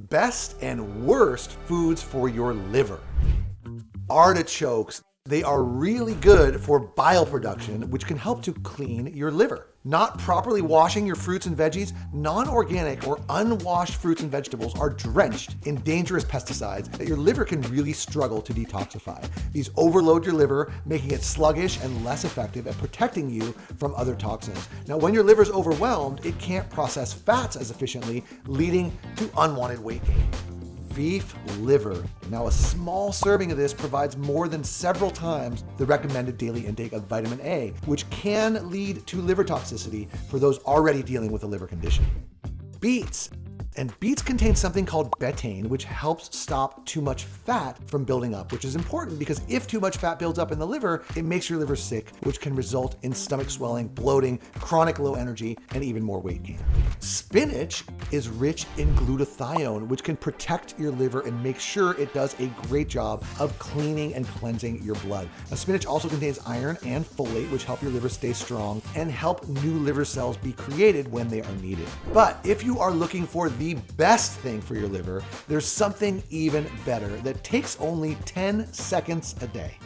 best and worst foods for your liver. Artichokes. They are really good for bile production, which can help to clean your liver. Not properly washing your fruits and veggies, non-organic or unwashed fruits and vegetables are drenched in dangerous pesticides that your liver can really struggle to detoxify. These overload your liver, making it sluggish and less effective at protecting you from other toxins. Now, when your liver is overwhelmed, it can't process fats as efficiently, leading to unwanted weight gain. Beef liver. Now, a small serving of this provides more than several times the recommended daily intake of vitamin A, which can lead to liver toxicity for those already dealing with a liver condition. Beets. And beets contain something called betaine, which helps stop too much fat from building up, which is important because if too much fat builds up in the liver, it makes your liver sick, which can result in stomach swelling, bloating, chronic low energy, and even more weight gain. Spinach is rich in glutathione, which can protect your liver and make sure it does a great job of cleaning and cleansing your blood. Now, spinach also contains iron and folate, which help your liver stay strong and help new liver cells be created when they are needed. But if you are looking for the best thing for your liver, there's something even better that takes only 10 seconds a day.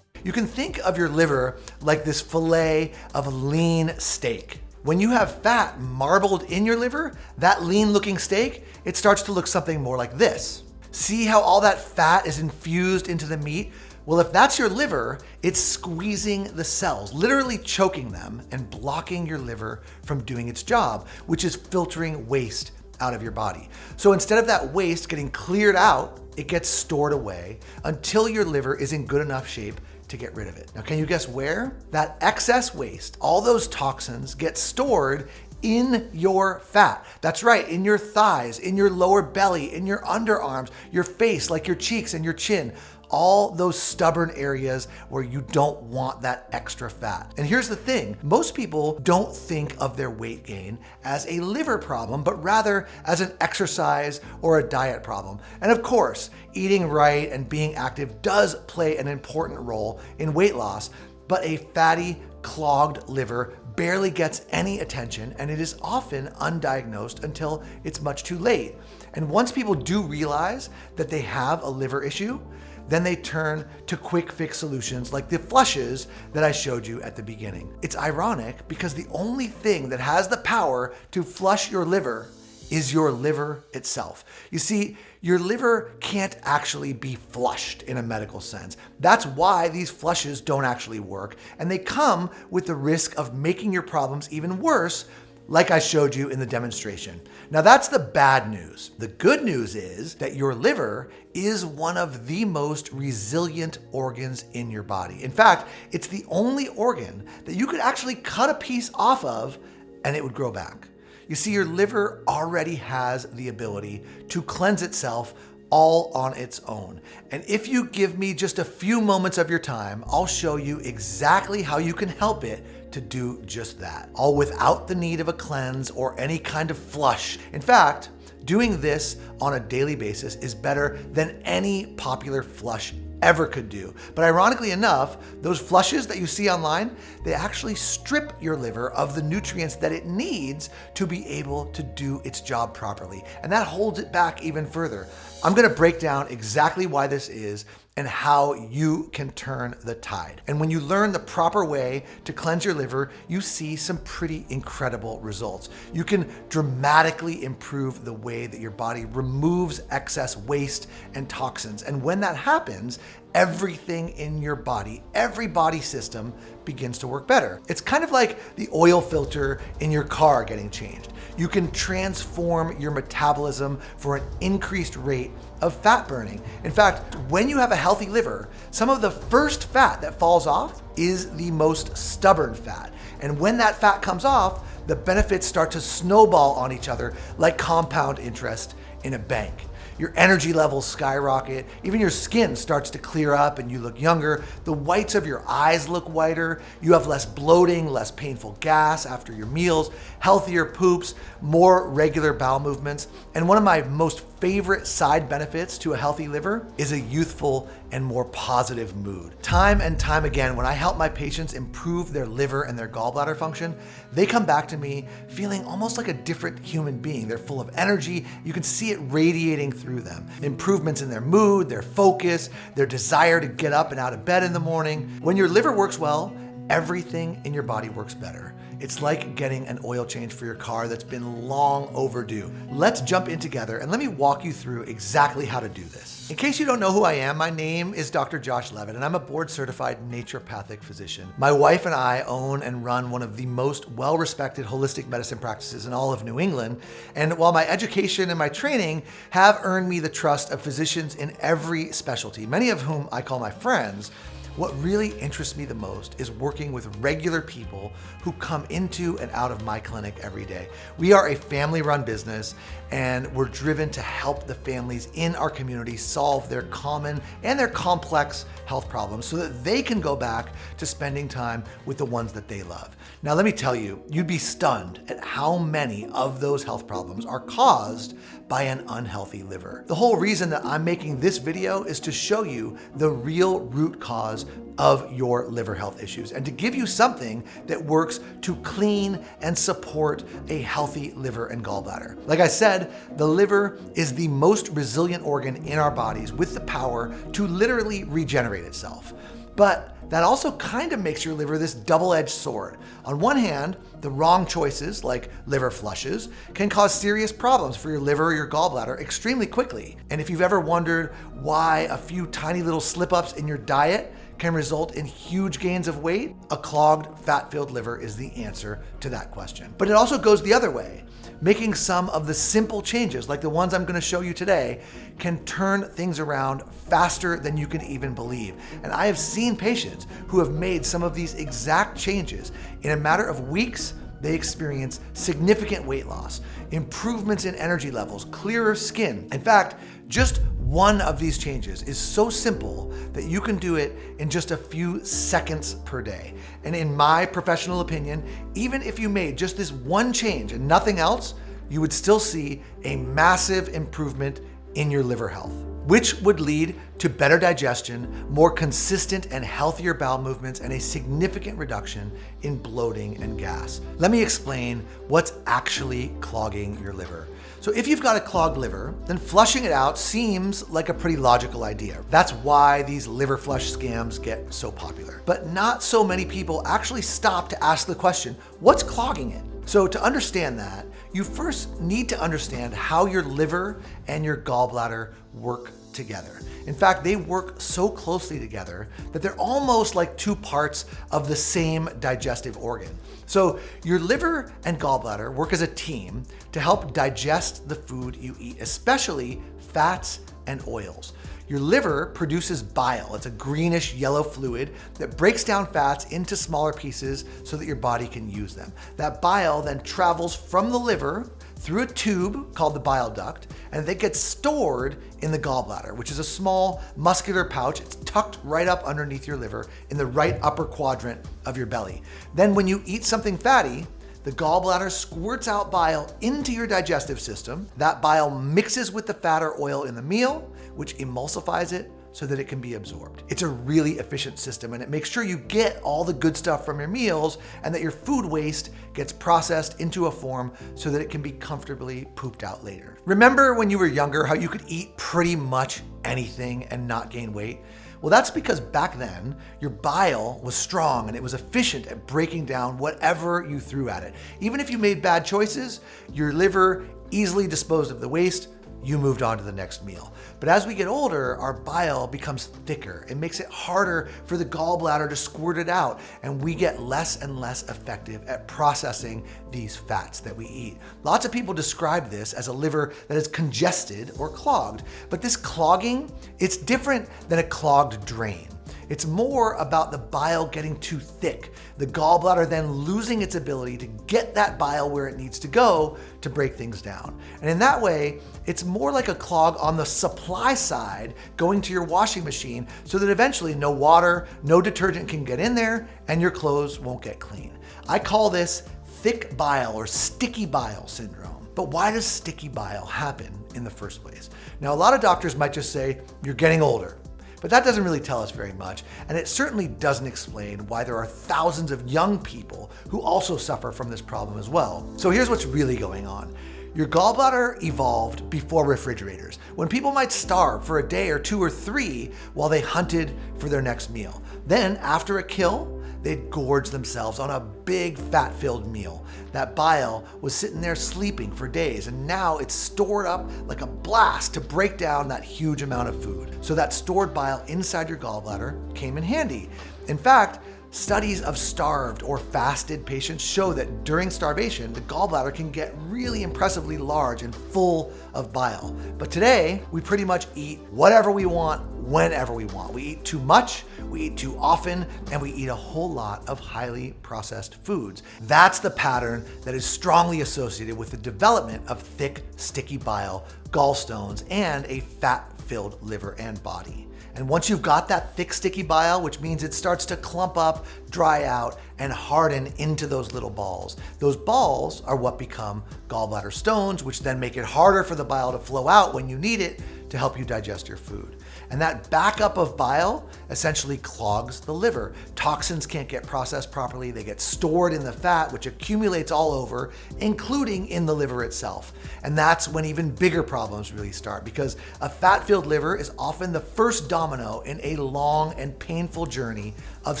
You can think of your liver like this fillet of lean steak. When you have fat marbled in your liver, that lean looking steak, it starts to look something more like this. See how all that fat is infused into the meat? Well, if that's your liver, it's squeezing the cells, literally choking them and blocking your liver from doing its job, which is filtering waste out of your body. So instead of that waste getting cleared out, it gets stored away until your liver is in good enough shape to get rid of it. Now, can you guess where? That excess waste, all those toxins get stored in your fat. That's right, in your thighs, in your lower belly, in your underarms, your face, like your cheeks and your chin. All those stubborn areas where you don't want that extra fat. And here's the thing, most people don't think of their weight gain as a liver problem, but rather as an exercise or a diet problem. And of course, eating right and being active does play an important role in weight loss, but a fatty, clogged liver barely gets any attention, and it is often undiagnosed until it's much too late. And once people do realize that they have a liver issue, then they turn to quick fix solutions like the flushes that I showed you at the beginning. It's ironic because the only thing that has the power to flush your liver is your liver itself. You see, your liver can't actually be flushed in a medical sense. That's why these flushes don't actually work, and they come with the risk of making your problems even worse, like I showed you in the demonstration. Now, that's the bad news. The good news is that your liver is one of the most resilient organs in your body. In fact, it's the only organ that you could actually cut a piece off of and it would grow back. You see, your liver already has the ability to cleanse itself all on its own. And if you give me just a few moments of your time, I'll show you exactly how you can help it to do just that, all without the need of a cleanse or any kind of flush. In fact, doing this on a daily basis is better than any popular flush ever could do. But ironically enough, those flushes that you see online, they actually strip your liver of the nutrients that it needs to be able to do its job properly. And that holds it back even further. I'm gonna break down exactly why this is and how you can turn the tide. And when you learn the proper way to cleanse your liver, you see some pretty incredible results. You can dramatically improve the way that your body removes excess waste and toxins. And when that happens, everything in your body, every body system begins to work better. It's kind of like the oil filter in your car getting changed. You can transform your metabolism for an increased rate of fat burning. In fact, when you have a healthy liver, some of the first fat that falls off is the most stubborn fat. And when that fat comes off, the benefits start to snowball on each other like compound interest in a bank. Your energy levels skyrocket, even your skin starts to clear up and you look younger, the whites of your eyes look whiter, you have less bloating, less painful gas after your meals, healthier poops, more regular bowel movements, and one of my most favorite side benefits to a healthy liver is a youthful and more positive mood. Time and time again, when I help my patients improve their liver and their gallbladder function, they come back to me feeling almost like a different human being. They're full of energy. You can see it radiating through them. Improvements in their mood, their focus, their desire to get up and out of bed in the morning. When your liver works well, everything in your body works better. It's like getting an oil change for your car that's been long overdue. Let's jump in together and let me walk you through exactly how to do this. In case you don't know who I am, my name is Dr. Josh Levitt, and I'm a board-certified naturopathic physician. My wife and I own and run one of the most well-respected holistic medicine practices in all of New England. And while my education and my training have earned me the trust of physicians in every specialty, many of whom I call my friends, what really interests me the most is working with regular people who come into and out of my clinic every day. We are a family-run business, and we're driven to help the families in our community solve their common and their complex health problems so that they can go back to spending time with the ones that they love. Now, let me tell you, you'd be stunned at how many of those health problems are caused by an unhealthy liver. The whole reason that I'm making this video is to show you the real root cause of your liver health issues and to give you something that works to clean and support a healthy liver and gallbladder. Like I said, the liver is the most resilient organ in our bodies with the power to literally regenerate itself. But that also kind of makes your liver this double-edged sword. On one hand, the wrong choices, like liver flushes, can cause serious problems for your liver or your gallbladder extremely quickly. And if you've ever wondered why a few tiny little slip-ups in your diet can result in huge gains of weight, a clogged, fat-filled liver is the answer to that question. But it also goes the other way. Making some of the simple changes, like the ones I'm gonna show you today, can turn things around faster than you can even believe. And I have seen patients who have made some of these exact changes. In a matter of weeks, they experience significant weight loss, improvements in energy levels, clearer skin. In fact, just one of these changes is so simple that you can do it in just a few seconds per day. And in my professional opinion, even if you made just this one change and nothing else, you would still see a massive improvement in your liver health, which would lead to better digestion, more consistent and healthier bowel movements, and a significant reduction in bloating and gas. Let me explain what's actually clogging your liver. So if you've got a clogged liver, then flushing it out seems like a pretty logical idea. That's why these liver flush scams get so popular. But not so many people actually stop to ask the question, what's clogging it? So to understand that, you first need to understand how your liver and your gallbladder work together. In fact, they work so closely together that they're almost like two parts of the same digestive organ. So your liver and gallbladder work as a team to help digest the food you eat, especially fats and oils. Your liver produces bile. It's a greenish yellow fluid that breaks down fats into smaller pieces so that your body can use them. That bile then travels from the liver through a tube called the bile duct, and it gets stored in the gallbladder, which is a small muscular pouch. It's tucked right up underneath your liver in the right upper quadrant of your belly. Then when you eat something fatty, the gallbladder squirts out bile into your digestive system. That bile mixes with the fat or oil in the meal, which emulsifies it so that it can be absorbed. It's a really efficient system, and it makes sure you get all the good stuff from your meals and that your food waste gets processed into a form so that it can be comfortably pooped out later. Remember when you were younger how you could eat pretty much anything and not gain weight? Well, that's because back then, your bile was strong and it was efficient at breaking down whatever you threw at it. Even if you made bad choices, your liver easily disposed of the waste, you moved on to the next meal. But as we get older, our bile becomes thicker. It makes it harder for the gallbladder to squirt it out, and we get less and less effective at processing these fats that we eat. Lots of people describe this as a liver that is congested or clogged, but this clogging, it's different than a clogged drain. It's more about the bile getting too thick, the gallbladder then losing its ability to get that bile where it needs to go to break things down. And in that way, it's more like a clog on the supply side going to your washing machine so that eventually no water, no detergent can get in there and your clothes won't get clean. I call this thick bile or sticky bile syndrome. But why does sticky bile happen in the first place? Now, a lot of doctors might just say, you're getting older. But that doesn't really tell us very much, and it certainly doesn't explain why there are thousands of young people who also suffer from this problem as well. So here's what's really going on. Your gallbladder evolved before refrigerators, when people might starve for a day or 2 or 3 while they hunted for their next meal. Then, after a kill, they'd gorge themselves on a big fat-filled meal. That bile was sitting there sleeping for days, and now it's stored up like a blast to break down that huge amount of food. So that stored bile inside your gallbladder came in handy. In fact, studies of starved or fasted patients show that during starvation, the gallbladder can get really impressively large and full of bile. But today, we pretty much eat whatever we want, whenever we want. We eat too much, we eat too often, and we eat a whole lot of highly processed foods. That's the pattern that is strongly associated with the development of thick, sticky bile, gallstones, and a fat-filled liver and body. And once you've got that thick, sticky bile, which means it starts to clump up, dry out, and harden into those little balls. Those balls are what become gallbladder stones, which then make it harder for the bile to flow out when you need it to help you digest your food. And that backup of bile essentially clogs the liver. Toxins can't get processed properly. They get stored in the fat, which accumulates all over, including in the liver itself. And that's when even bigger problems really start, because a fat-filled liver is often the first domino in a long and painful journey of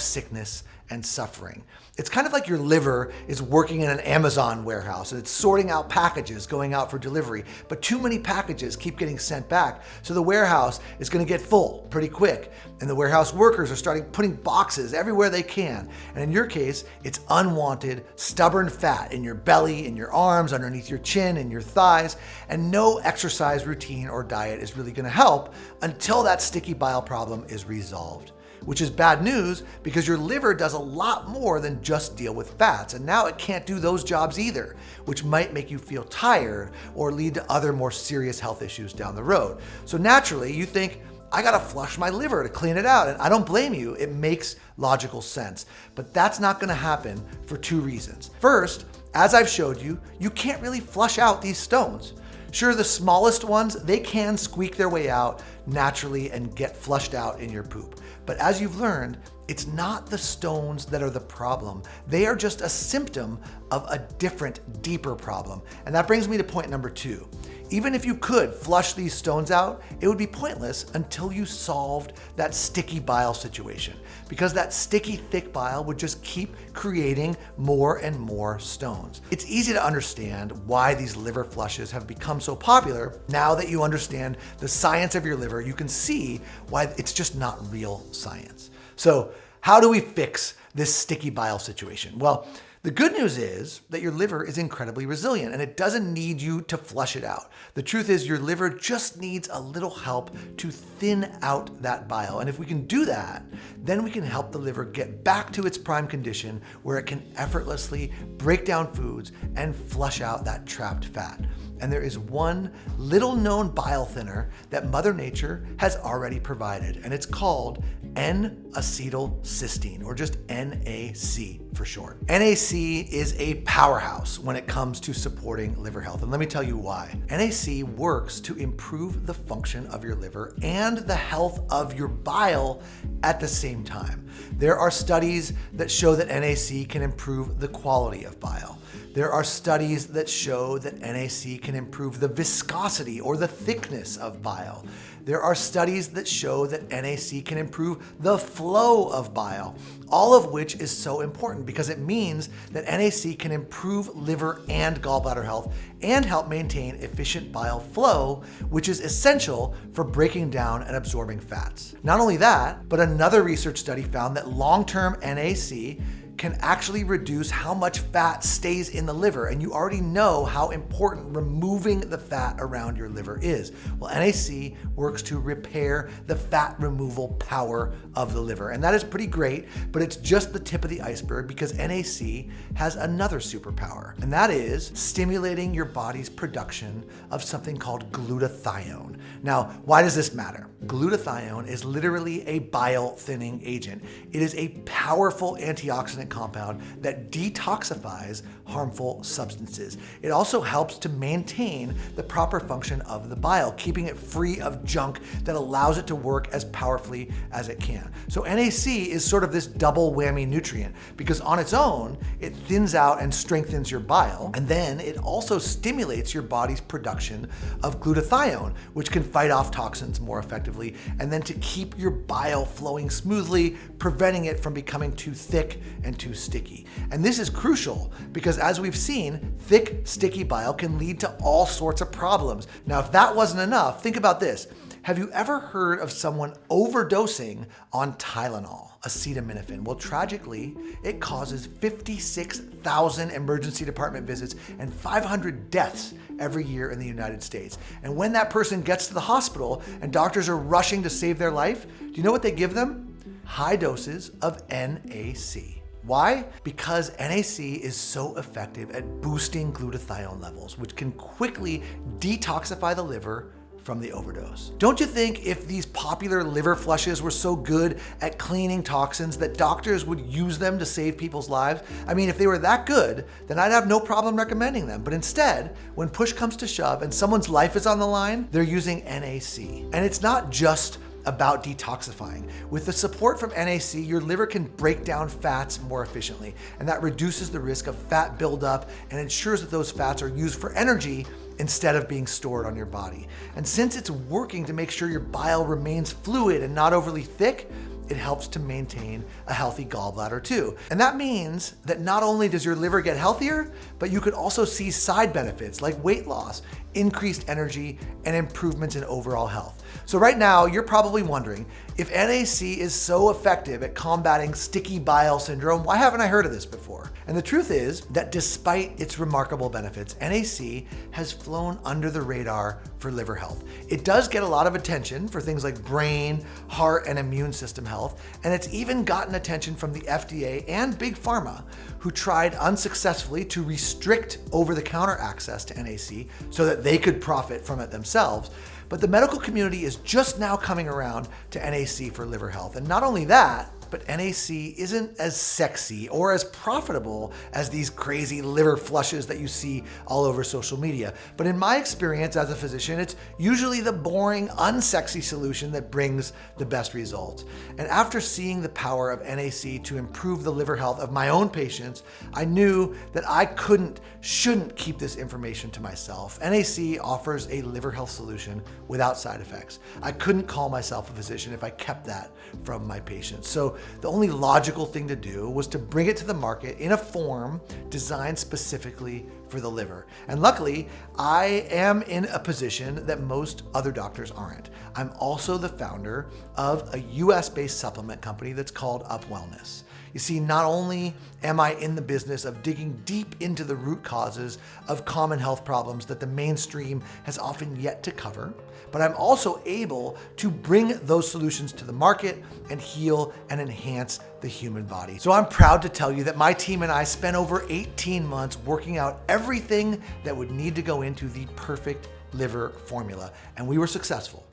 sickness and suffering. It's kind of like your liver is working in an Amazon warehouse and it's sorting out packages going out for delivery, but too many packages keep getting sent back. So the warehouse is going to get full pretty quick. And the warehouse workers are starting putting boxes everywhere they can. And in your case, it's unwanted, stubborn fat in your belly, in your arms, underneath your chin, in your thighs. And no exercise routine or diet is really going to help until that sticky bile problem is resolved. Which is bad news because your liver does a lot more than just deal with fats, and now it can't do those jobs either, which might make you feel tired or lead to other more serious health issues down the road. So naturally, you think, I gotta flush my liver to clean it out, and I don't blame you. It makes logical sense, but that's not gonna happen for 2 reasons. First, as I've showed you, you can't really flush out these stones. Sure, the smallest ones, they can squeak their way out naturally and get flushed out in your poop. But as you've learned, it's not the stones that are the problem. They are just a symptom of a different, deeper problem. And that brings me to point number 2. Even if you could flush these stones out, it would be pointless until you solved that sticky bile situation, because that sticky, thick bile would just keep creating more and more stones. It's easy to understand why these liver flushes have become so popular. Now that you understand the science of your liver, you can see why it's just not real science. So how do we fix this sticky bile situation? Well, the good news is that your liver is incredibly resilient and it doesn't need you to flush it out. The truth is your liver just needs a little help to thin out that bile. And if we can do that, then we can help the liver get back to its prime condition where it can effortlessly break down foods and flush out that trapped fat. And there is one little known bile thinner that Mother Nature has already provided, and it's called N-acetylcysteine, or just NAC for short. NAC is a powerhouse when it comes to supporting liver health, and let me tell you why. NAC works to improve the function of your liver and the health of your bile at the same time. There are studies that show that NAC can improve the quality of bile. There are studies that show that NAC can improve the viscosity or the thickness of bile. There are studies that show that NAC can improve the flow of bile, all of which is so important because it means that NAC can improve liver and gallbladder health and help maintain efficient bile flow, which is essential for breaking down and absorbing fats. Not only that, but another research study found that long-term NAC can actually reduce how much fat stays in the liver, and you already know how important removing the fat around your liver is. Well, NAC works to repair the fat removal power of the liver, and that is pretty great, but it's just the tip of the iceberg because NAC has another superpower, and that is stimulating your body's production of something called glutathione. Now, why does this matter? Glutathione is literally a bile thinning agent. It is a powerful antioxidant antioxidant compound that detoxifies harmful substances. It also helps to maintain the proper function of the bile, keeping it free of junk that allows it to work as powerfully as it can. So NAC is sort of this double whammy nutrient because on its own, it thins out and strengthens your bile, and then it also stimulates your body's production of glutathione, which can fight off toxins more effectively, and then to keep your bile flowing smoothly, preventing it from becoming too thick and too sticky. And this is crucial because, as we've seen, thick, sticky bile can lead to all sorts of problems. Now, if that wasn't enough, think about this. Have you ever heard of someone overdosing on Tylenol, acetaminophen? Well, tragically, it causes 56,000 emergency department visits and 500 deaths every year in the United States. And when that person gets to the hospital and doctors are rushing to save their life, do you know what they give them? High doses of NAC. Why? Because NAC is so effective at boosting glutathione levels, which can quickly detoxify the liver from the overdose. Don't you think if these popular liver flushes were so good at cleaning toxins that doctors would use them to save people's lives? I mean, if they were that good, then I'd have no problem recommending them. But instead, when push comes to shove and someone's life is on the line, they're using NAC. And it's not just about detoxifying. With the support from NAC, your liver can break down fats more efficiently, and that reduces the risk of fat buildup and ensures that those fats are used for energy instead of being stored on your body. And since it's working to make sure your bile remains fluid and not overly thick, it helps to maintain a healthy gallbladder too. And that means that not only does your liver get healthier, but you could also see side benefits like weight loss, increased energy, and improvements in overall health. So right now, you're probably wondering, if NAC is so effective at combating sticky bile syndrome, why haven't I heard of this before? And the truth is that despite its remarkable benefits, NAC has flown under the radar for liver health. It does get a lot of attention for things like brain, heart, and immune system health, and it's even gotten attention from the FDA and Big Pharma, who tried unsuccessfully to restrict over-the-counter access to NAC so that they could profit from it themselves. But the medical community is just now coming around to NAC for liver health. And not only that, but NAC isn't as sexy or as profitable as these crazy liver flushes that you see all over social media. But in my experience as a physician, it's usually the boring, unsexy solution that brings the best results. And after seeing the power of NAC to improve the liver health of my own patients, I knew that I shouldn't keep this information to myself. NAC offers a liver health solution without side effects. I couldn't call myself a physician if I kept that from my patients. So the only logical thing to do was to bring it to the market in a form designed specifically for the liver. And luckily, I am in a position that most other doctors aren't. I'm also the founder of a US-based supplement company that's called Up Wellness. You see, not only am I in the business of digging deep into the root causes of common health problems that the mainstream has often yet to cover, but I'm also able to bring those solutions to the market and heal and enhance the human body. So I'm proud to tell you that my team and I spent over 18 months working out everything that would need to go into the perfect liver formula, and we were successful.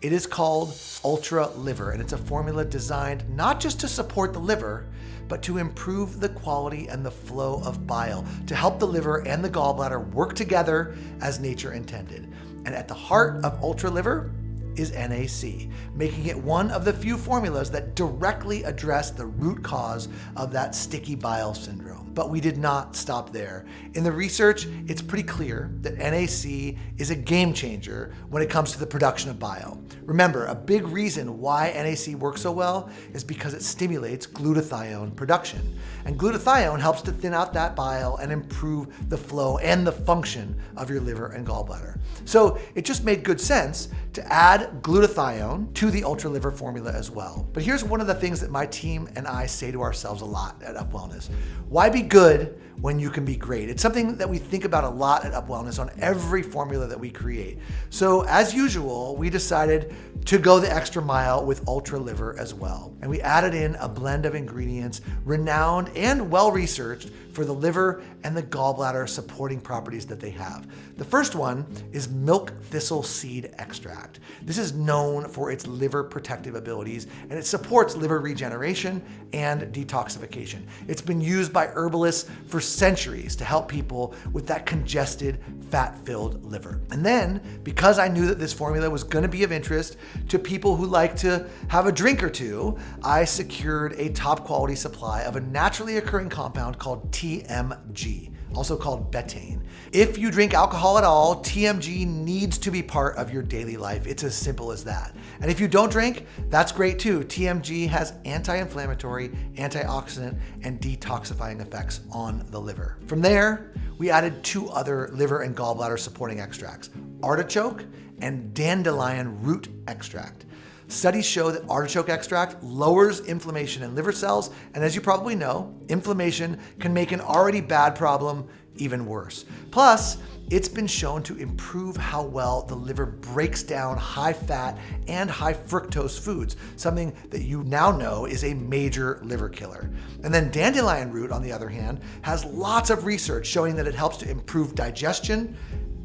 It is called Ultra Liver, and it's a formula designed not just to support the liver, but to improve the quality and the flow of bile, to help the liver and the gallbladder work together as nature intended. And at the heart of Ultra Liver is NAC, making it one of the few formulas that directly address the root cause of that sticky bile syndrome. But we did not stop there. In the research, it's pretty clear that NAC is a game changer when it comes to the production of bile. Remember, a big reason why NAC works so well is because it stimulates glutathione production. And glutathione helps to thin out that bile and improve the flow and the function of your liver and gallbladder. So it just made good sense to add glutathione to the Ultra Liver formula as well. But here's one of the things that my team and I say to ourselves a lot at Up Wellness. Why be good when you can be great. It's something that we think about a lot at Up Wellness on every formula that we create. So as usual, we decided to go the extra mile with Ultra Liver as well. And we added in a blend of ingredients renowned and well-researched for the liver and the gallbladder supporting properties that they have. The first one is milk thistle seed extract. This is known for its liver protective abilities, and it supports liver regeneration and detoxification. It's been used by herbalists for centuries to help people with that congested, fat-filled liver. And then, because I knew that this formula was going to be of interest to people who like to have a drink or two, I secured a top quality supply of a naturally occurring compound called TMG, also called betaine. If you drink alcohol at all, TMG needs to be part of your daily life. It's as simple as that. And if you don't drink, that's great too. TMG has anti-inflammatory, antioxidant, and detoxifying effects on the liver. From there, we added 2 other liver and gallbladder supporting extracts, artichoke and dandelion root extract. Studies show that artichoke extract lowers inflammation in liver cells, and as you probably know, inflammation can make an already bad problem even worse. Plus, it's been shown to improve how well the liver breaks down high fat and high fructose foods, something that you now know is a major liver killer. And then dandelion root, on the other hand, has lots of research showing that it helps to improve digestion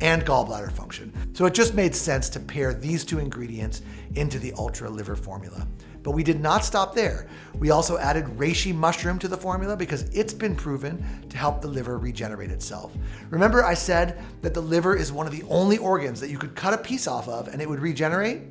and gallbladder function. So it just made sense to pair these 2 ingredients into the Ultra Liver formula. But we did not stop there. We also added reishi mushroom to the formula because it's been proven to help the liver regenerate itself. Remember I said that the liver is one of the only organs that you could cut a piece off of and it would regenerate?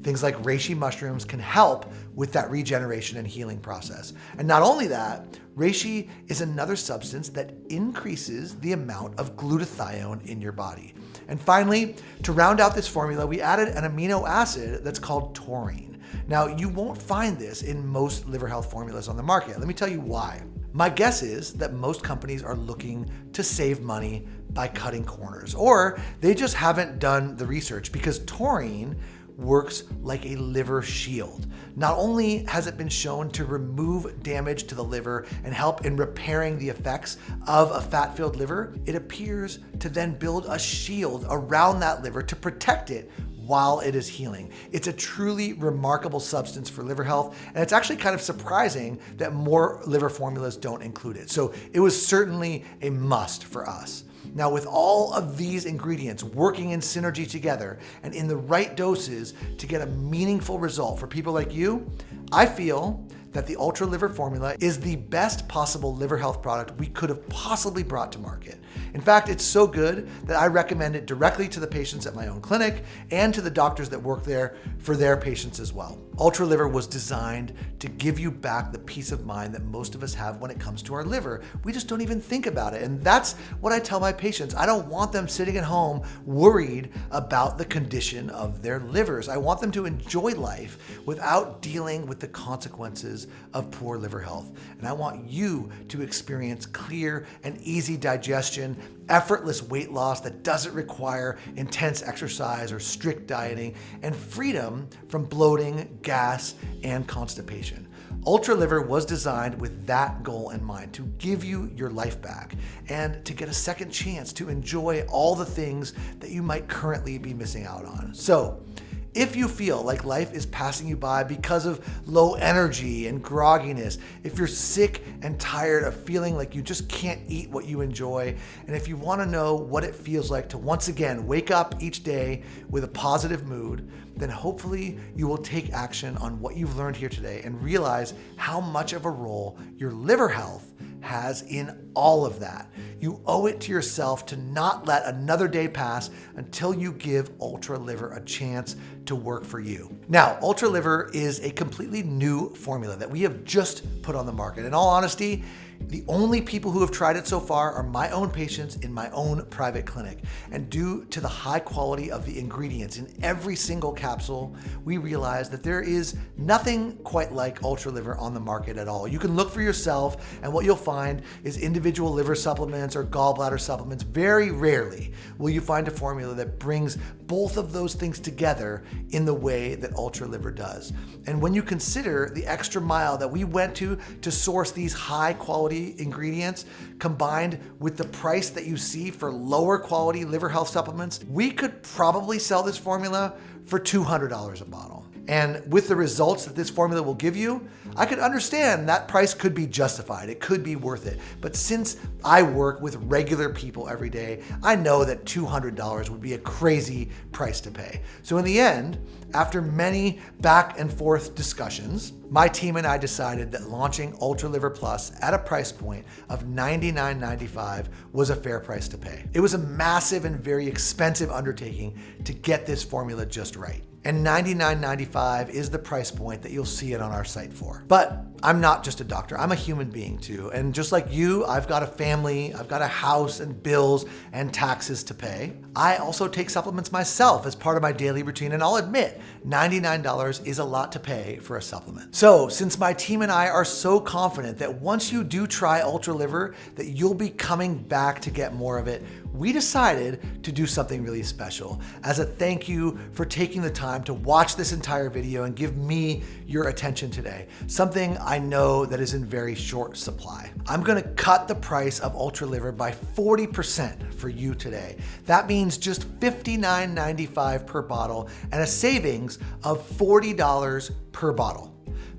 Things like reishi mushrooms can help with that regeneration and healing process. And not only that, reishi is another substance that increases the amount of glutathione in your body. And finally, to round out this formula, we added an amino acid that's called taurine. Now, you won't find this in most liver health formulas on the market. Let me tell you why. My guess is that most companies are looking to save money by cutting corners, or they just haven't done the research because taurine works like a liver shield. Not only has it been shown to remove damage to the liver and help in repairing the effects of a fat-filled liver, it appears to then build a shield around that liver to protect it while it is healing. It's a truly remarkable substance for liver health, and it's actually kind of surprising that more liver formulas don't include it. So it was certainly a must for us. Now, with all of these ingredients working in synergy together and in the right doses to get a meaningful result for people like you, I feel that the Ultra Liver formula is the best possible liver health product we could have possibly brought to market. In fact, it's so good that I recommend it directly to the patients at my own clinic and to the doctors that work there for their patients as well. Ultra Liver was designed to give you back the peace of mind that most of us have when it comes to our liver. We just don't even think about it. And that's what I tell my patients. I don't want them sitting at home worried about the condition of their livers. I want them to enjoy life without dealing with the consequences of poor liver health. And I want you to experience clear and easy digestion, effortless weight loss that doesn't require intense exercise or strict dieting, and freedom from bloating, gas, and constipation. Ultra Liver was designed with that goal in mind, to give you your life back and to get a second chance to enjoy all the things that you might currently be missing out on. So, if you feel like life is passing you by because of low energy and grogginess, if you're sick and tired of feeling like you just can't eat what you enjoy, and if you want to know what it feels like to once again wake up each day with a positive mood, then hopefully you will take action on what you've learned here today and realize how much of a role your liver health has in all of that. You owe it to yourself to not let another day pass until you give Ultra Liver a chance to work for you. Now, Ultra Liver is a completely new formula that we have just put on the market. In all honesty, the only people who have tried it so far are my own patients in my own private clinic. And due to the high quality of the ingredients in every single capsule, we realize that there is nothing quite like Ultra Liver on the market at all. You can look for yourself, and what you'll find is individual liver supplements or gallbladder supplements. Very rarely will you find a formula that brings both of those things together in the way that Ultra Liver does. And when you consider the extra mile that we went to source these high quality quality ingredients combined with the price that you see for lower quality liver health supplements, we could probably sell this formula for $200 a bottle. And with the results that this formula will give you, I could understand that price could be justified. It could be worth it. But since I work with regular people every day, I know that $200 would be a crazy price to pay. So in the end, after many back and forth discussions, my team and I decided that launching Ultra Liver Plus at a price point of $99.95 was a fair price to pay. It was a massive and very expensive undertaking to get this formula just right. And $99.95 is the price point that you'll see it on our site for. But I'm not just a doctor, I'm a human being too. And just like you, I've got a family, I've got a house and bills and taxes to pay. I also take supplements myself as part of my daily routine, and I'll admit, $99 is a lot to pay for a supplement. So since my team and I are so confident that once you do try Ultra Liver, that you'll be coming back to get more of it, we decided to do something really special as a thank you for taking the time to watch this entire video and give me your attention today. Something I know that is in very short supply. I'm gonna cut the price of Ultra Liver by 40% for you today. That means just $59.95 per bottle and a savings of $40 per bottle.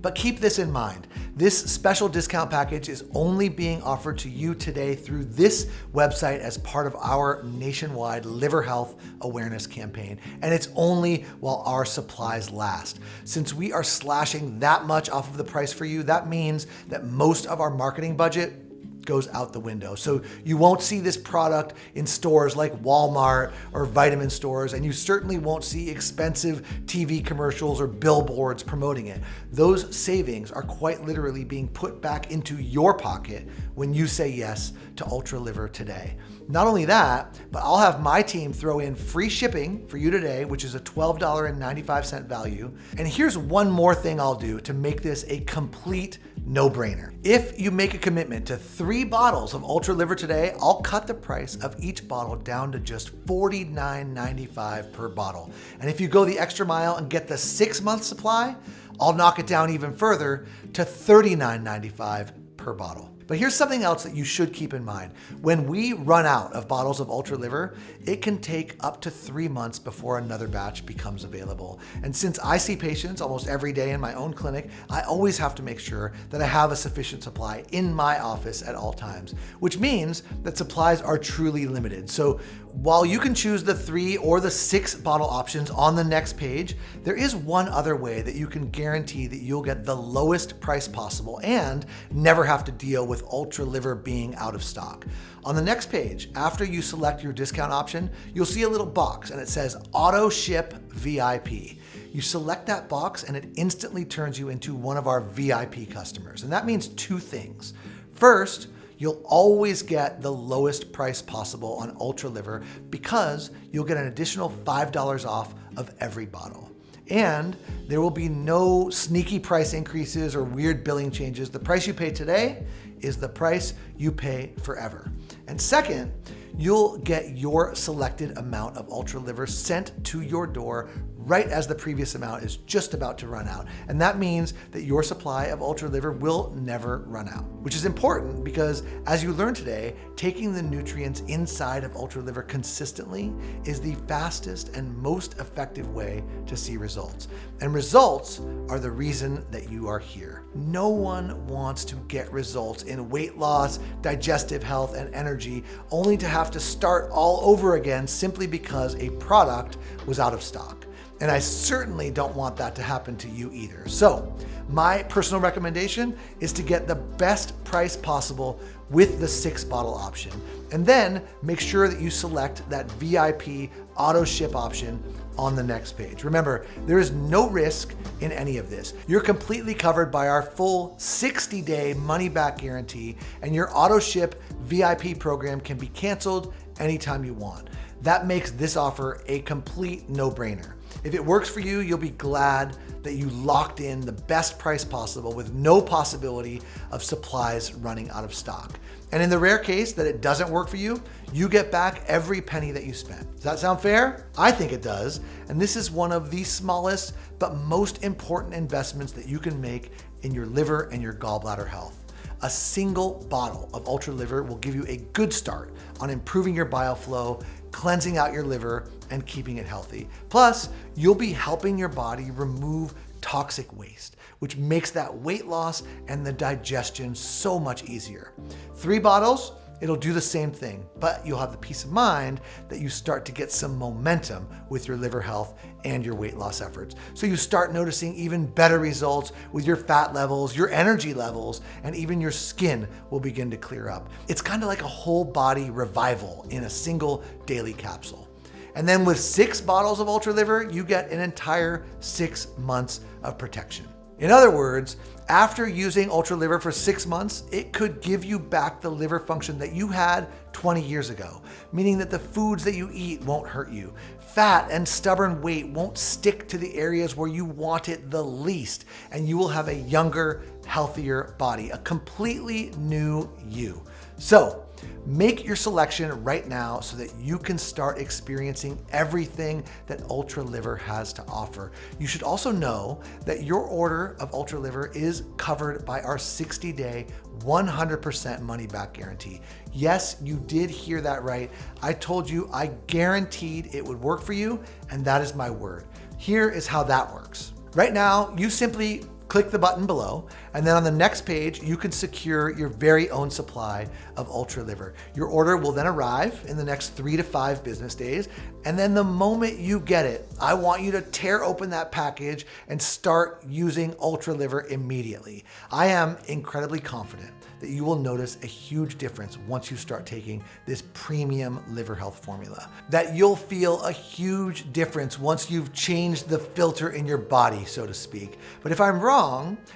But keep this in mind. This special discount package is only being offered to you today through this website as part of our nationwide liver health awareness campaign. And it's only while our supplies last. Since we are slashing that much off of the price for you, that means that most of our marketing budget goes out the window. So you won't see this product in stores like Walmart or vitamin stores, and you certainly won't see expensive TV commercials or billboards promoting it. Those savings are quite literally being put back into your pocket when you say yes to Ultra Liver today. Not only that, but I'll have my team throw in free shipping for you today, which is a $12.95 value. And here's one more thing I'll do to make this a complete no-brainer. If you make a commitment to 3 bottles of Ultra Liver today, I'll cut the price of each bottle down to just $49.95 per bottle. And if you go the extra mile and get the 6-month supply, I'll knock it down even further to $39.95 per bottle. But here's something else that you should keep in mind. When we run out of bottles of Ultra Liver, it can take up to 3 months before another batch becomes available. And since I see patients almost every day in my own clinic, I always have to make sure that I have a sufficient supply in my office at all times, which means that supplies are truly limited. So while you can choose the 3 or the 6 bottle options on the next page, there is one other way that you can guarantee that you'll get the lowest price possible and never have to deal with Ultra Liver being out of stock. On the next page, after you select your discount option, you'll see a little box and it says Auto Ship VIP. You select that box and it instantly turns you into one of our VIP customers. And that means 2 things. First, you'll always get the lowest price possible on Ultra Liver because you'll get an additional $5 off of every bottle. And there will be no sneaky price increases or weird billing changes. The price you pay today is the price you pay forever. And second, you'll get your selected amount of Ultra Liver sent to your door right as the previous amount is just about to run out. And that means that your supply of Ultra Liver will never run out, which is important because as you learned today, taking the nutrients inside of Ultra Liver consistently is the fastest and most effective way to see results. And results are the reason that you are here. No one wants to get results in weight loss, digestive health, and energy only to have to start all over again simply because a product was out of stock. And I certainly don't want that to happen to you either. So my personal recommendation is to get the best price possible with the 6-bottle option. And then make sure that you select that VIP auto ship option on the next page. Remember, there is no risk in any of this. You're completely covered by our full 60-day money-back guarantee, and your auto ship VIP program can be canceled anytime you want. That makes this offer a complete no-brainer. If it works for you, you'll be glad that you locked in the best price possible with no possibility of supplies running out of stock. And in the rare case that it doesn't work for you, you get back every penny that you spent. Does that sound fair? I think it does. And this is one of the smallest but most important investments that you can make in your liver and your gallbladder health. A single bottle of Ultra Liver will give you a good start on improving your bile flow, cleansing out your liver, and keeping it healthy. Plus, you'll be helping your body remove toxic waste, which makes that weight loss and the digestion so much easier. 3 bottles, it'll do the same thing, but you'll have the peace of mind that you start to get some momentum with your liver health and your weight loss efforts. So you start noticing even better results with your fat levels, your energy levels, and even your skin will begin to clear up. It's kind of like a whole body revival in a single daily capsule. And then with 6 bottles of Ultra Liver, you get an entire 6 months of protection. In other words, after using Ultra Liver for 6 months, it could give you back the liver function that you had 20 years ago, meaning that the foods that you eat won't hurt you. Fat and stubborn weight won't stick to the areas where you want it the least, and you will have a younger, healthier body, a completely new you. So, make your selection right now so that you can start experiencing everything that Ultra Liver has to offer. You should also know that your order of Ultra Liver is covered by our 60-day, 100% money-back guarantee. Yes, you did hear that right. I told you I guaranteed it would work for you, and that is my word. Here is how that works. Right now, you simply click the button below, and then on the next page, you can secure your very own supply of Ultra Liver. Your order will then arrive in the next 3 to 5 business days, and then the moment you get it, I want you to tear open that package and start using Ultra Liver immediately. I am incredibly confident that you will notice a huge difference once you start taking this premium liver health formula. That you'll feel a huge difference once you've changed the filter in your body, so to speak. But if I'm wrong,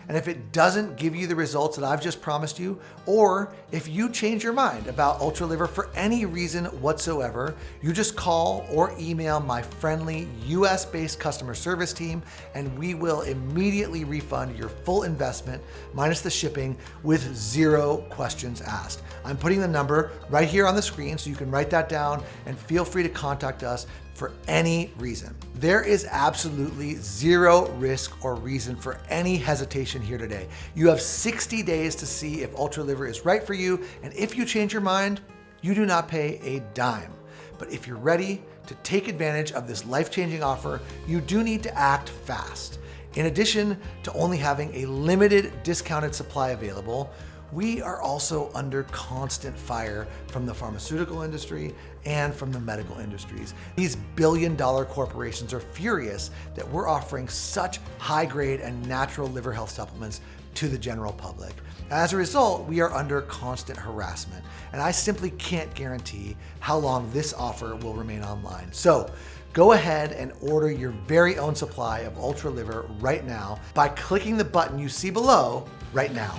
and if it doesn't give you the results that I've just promised you, or if you change your mind about Ultra Liver for any reason whatsoever, you just call or email my friendly US-based customer service team, and we will immediately refund your full investment minus the shipping with 0 questions asked. I'm putting the number right here on the screen so you can write that down, and feel free to contact us for any reason. There is absolutely 0 risk or reason for any hesitation here today. You have 60 days to see if Ultra Liver is right for you, and if you change your mind, you do not pay a dime. But if you're ready to take advantage of this life-changing offer, you do need to act fast. In addition to only having a limited discounted supply available, we are also under constant fire from the pharmaceutical industry and from the medical industries. These billion-dollar corporations are furious that we're offering such high-grade and natural liver health supplements to the general public. As a result, we are under constant harassment, and I simply can't guarantee how long this offer will remain online. So, go ahead and order your very own supply of Ultra Liver right now by clicking the button you see below right now.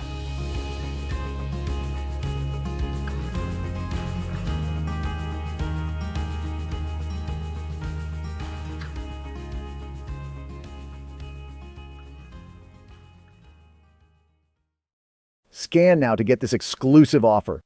Scan now to get this exclusive offer.